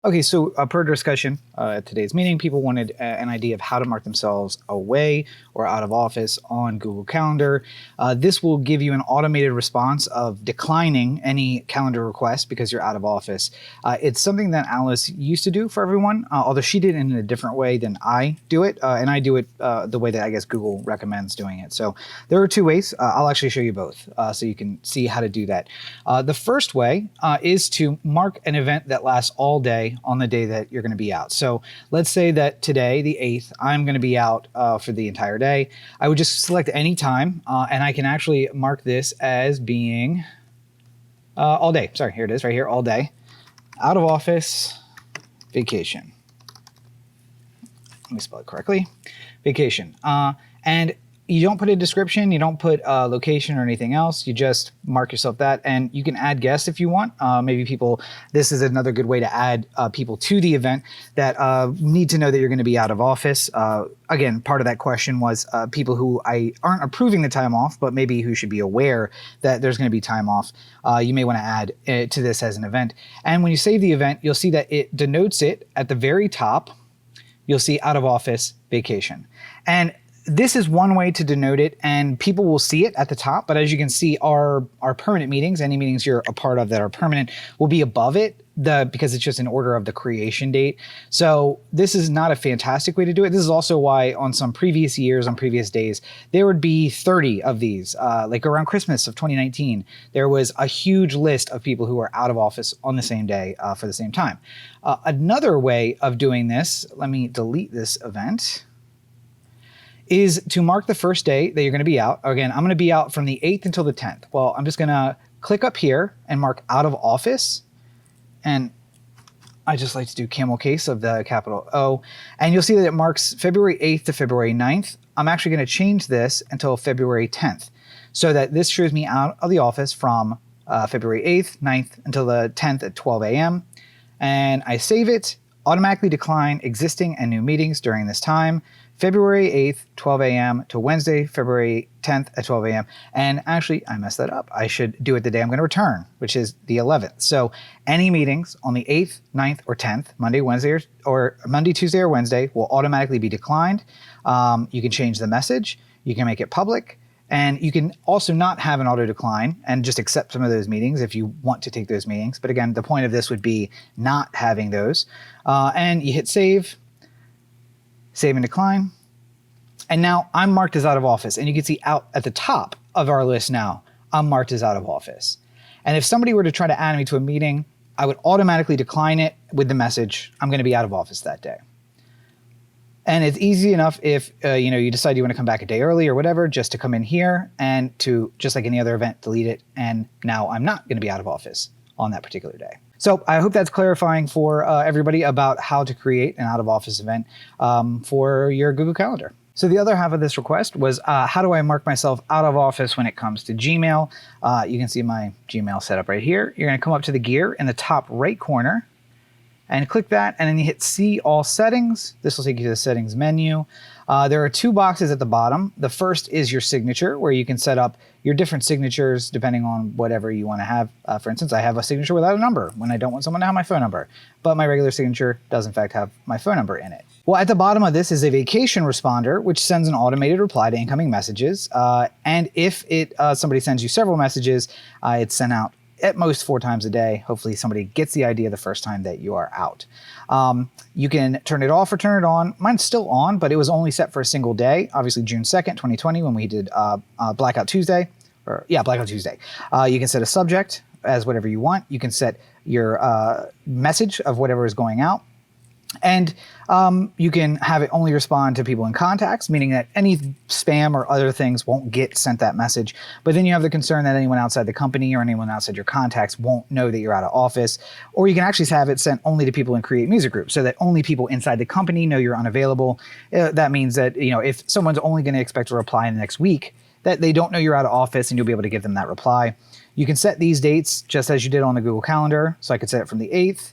Okay, so per discussion at today's meeting, people wanted an idea of how to mark themselves away or out of office on Google Calendar. This will give you an automated response of declining any calendar request because you're out of office. It's something that Alice used to do for everyone, although she did it in a different way than I do it, and I do it the way that I guess Google recommends doing it. So there are two ways. I'll actually show you both so you can see how to do that. The first way is to mark an event that lasts all day on the day that you're going to be out. So let's say that today, the 8th, I'm going to be out for the entire day. I would just select any time, and I can actually mark this as being all day. Sorry, here it is right here, all day. Out of office, vacation. Let me spell it correctly. Vacation. And you don't put a description, you don't put a location or anything else. You just mark yourself that, and you can add guests if you want. Maybe people, this is another good way to add people to the event that need to know that you're going to be out of office. Again, part of that question was people who aren't approving the time off, but maybe who should be aware that there's going to be time off. You may want to add it to this as an event. And when you save the event, you'll see that it denotes it at the very top. You'll see out of office vacation. And this is one way to denote it, and people will see it at the top. But as you can see, our permanent meetings, any meetings you're a part of that are permanent, will be above it because it's just in order of the creation date. So this is not a fantastic way to do it. This is also why on some previous years, on previous days, there would be 30 of these. Like around Christmas of 2019, there was a huge list of people who were out of office on the same day for the same time. Another way of doing this, let me delete this event, is to mark the first day that you're going to be out. Again, I'm going to be out from the 8th until the 10th. Well, I'm just going to click up here and mark out of office. And I just like to do camel case of the capital O. And you'll see that it marks February 8th to February 9th. I'm actually going to change this until February 10th so that this shows me out of the office from February 8th, 9th until the 10th at 12 a.m. And I save it, automatically decline existing and new meetings during this time. February 8th, 12 a.m. to Wednesday, February 10th at 12 a.m. And actually, I messed that up. I should do it the day I'm going to return, which is the 11th. So any meetings on the 8th, 9th, or 10th, Monday, Wednesday, or Monday, Tuesday, or Wednesday, will automatically be declined. You can change the message. You can make it public. And you can also not have an auto decline and just accept some of those meetings if you want to take those meetings. But again, the point of this would be not having those. And you hit save. Save and decline. And now I'm marked as out of office. And you can see out at the top of our list now, I'm marked as out of office. And if somebody were to try to add me to a meeting, I would automatically decline it with the message, I'm going to be out of office that day. And it's easy enough if you decide you want to come back a day early or whatever, just to come in here and to, just like any other event, delete it. And now I'm not going to be out of office on that particular day. So I hope that's clarifying for everybody about how to create an out-of-office event for your Google Calendar. So the other half of this request was how do I mark myself out of office when it comes to Gmail? You can see my Gmail setup right here. You're going to come up to the gear in the top right corner and click that, and then you hit See All Settings. This will take you to the settings menu. There are two boxes at the bottom. The first is your signature, where you can set up your different signatures depending on whatever you want to have. For instance, I have a signature without a number when I don't want someone to have my phone number, but my regular signature does in fact have my phone number in it. Well, at the bottom of this is a vacation responder, which sends an automated reply to incoming messages. And if somebody sends you several messages, it's sent out at most 4 times a day. Hopefully somebody gets the idea the first time that you are out. You can turn it off or turn it on. Mine's still on, but it was only set for a single day. Obviously June 2nd, 2020, when we did Blackout Tuesday. Blackout Tuesday. You can set a subject as whatever you want. You can set your message of whatever is going out. And you can have it only respond to people in contacts, meaning that any spam or other things won't get sent that message. But then you have the concern that anyone outside the company or anyone outside your contacts won't know that you're out of office. Or you can actually have it sent only to people in Create Music Group so that only people inside the company know you're unavailable. That means that, if someone's only going to expect a reply in the next week, that they don't know you're out of office and you'll be able to give them that reply. You can set these dates just as you did on the Google Calendar. So I could set it from the 8th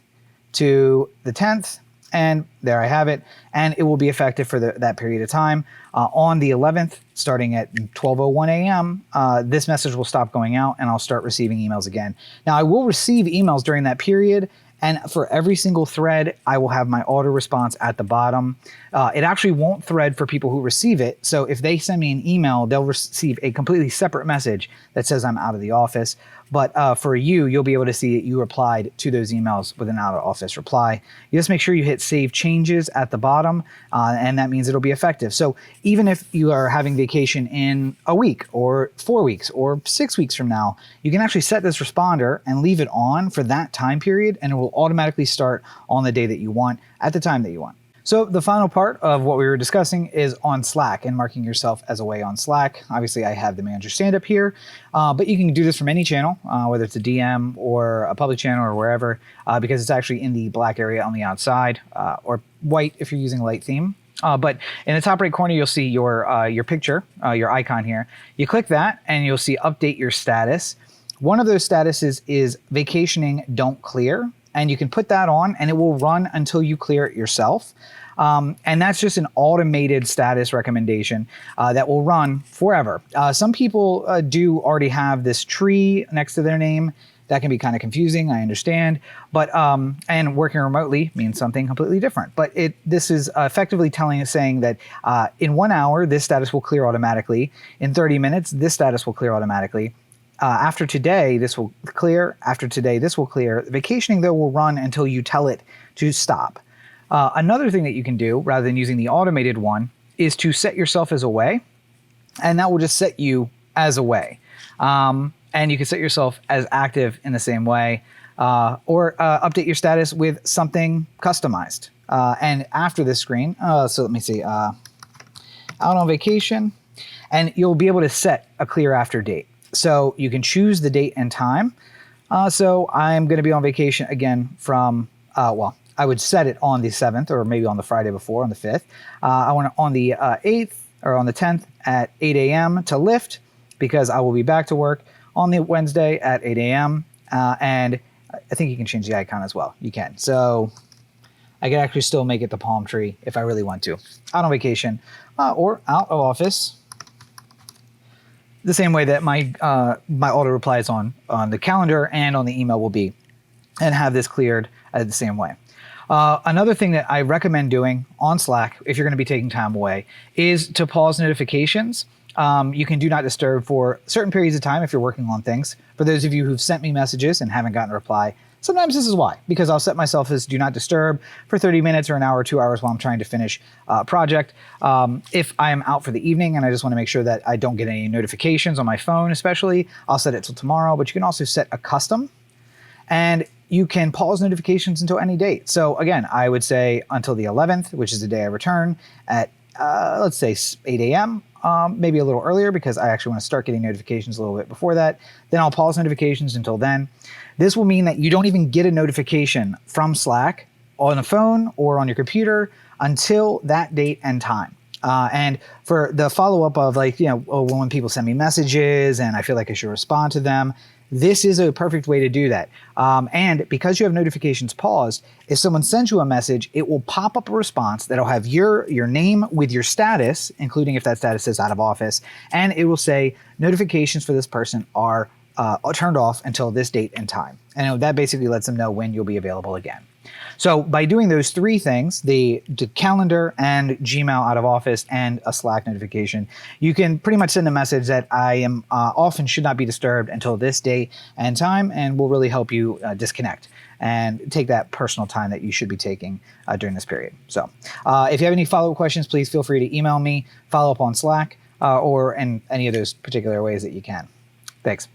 to the 10th. And there I have it, and it will be effective for that period of time. On the 11th, starting at 12:01 a.m., this message will stop going out, and I'll start receiving emails again. Now, I will receive emails during that period, And for every single thread, I will have my auto response at the bottom. It actually won't thread for people who receive it. So if they send me an email, they'll receive a completely separate message that says I'm out of the office. But for you, you'll be able to see that you replied to those emails with an out of office reply. You just make sure you hit save changes at the bottom, and that means it'll be effective. So even if you are having vacation in a week or 4 weeks or 6 weeks from now, you can actually set this responder and leave it on for that time period, and it will automatically start on the day that you want at the time that you want. So the final part of what we were discussing is on Slack and marking yourself as away on Slack. Obviously, I have the manager stand-up here, but you can do this from any channel, whether it's a DM or a public channel or wherever, because it's actually in the black area on the outside, or white if you're using a light theme. But in the top right corner, you'll see your picture, your icon here. You click that and you'll see update your status. One of those statuses is vacationing don't clear. And you can put that on and it will run until you clear it yourself. And that's just an automated status recommendation that will run forever. Some people do already have this tree next to their name. That can be kind of confusing, I understand. But and working remotely means something completely different. But this is effectively saying that in 1 hour, this status will clear automatically. In 30 minutes, this status will clear automatically. After today, this will clear. After today, this will clear. Vacationing, though, will run until you tell it to stop. Another thing that you can do, rather than using the automated one, is to set yourself as away, and that will just set you as away. And you can set yourself as active in the same way, or update your status with something customized. And after this screen, so let me see, out on vacation, and you'll be able to set a clear after date. So you can choose the date and time. So I'm going to be on vacation again from, I would set it on the 7th or maybe on the Friday before, on the 5th. I want it on the 8th or on the 10th at 8 a.m. to lift, because I will be back to work on the Wednesday at 8 a.m. And I think you can change the icon as well. You can. So I can actually still make it the palm tree if I really want to. Out on vacation or out of office. The same way that my auto replies on the calendar and on the email will be, and have this cleared the same way. Another thing that I recommend doing on Slack, if you're going to be taking time away, is to pause notifications. You can do not disturb for certain periods of time if you're working on things. For those of you who've sent me messages and haven't gotten a reply, sometimes this is why, because I'll set myself as do not disturb for 30 minutes or an hour or 2 hours while I'm trying to finish a project. If I am out for the evening and I just want to make sure that I don't get any notifications on my phone especially, I'll set it till tomorrow, but you can also set a custom, and you can pause notifications until any date. So again, I would say until the 11th, which is the day I return at, let's say 8 a.m., maybe a little earlier because I actually want to start getting notifications a little bit before that. Then I'll pause notifications until then. This will mean that you don't even get a notification from Slack on a phone or on your computer until that date and time. And for the follow-up of when people send me messages and I feel like I should respond to them, this is a perfect way to do that. And because you have notifications paused, if someone sends you a message, it will pop up a response that'll have your name with your status, including if that status is out of office, and it will say notifications for this person are turned off until this date and time. And that basically lets them know when you'll be available again. So by doing those three things, the calendar and Gmail out of office and a Slack notification, you can pretty much send a message that I am off and should not be disturbed until this date and time, and will really help you disconnect and take that personal time that you should be taking during this period. So if you have any follow-up questions, please feel free to email me, follow up on Slack, or in any of those particular ways that you can. Thanks.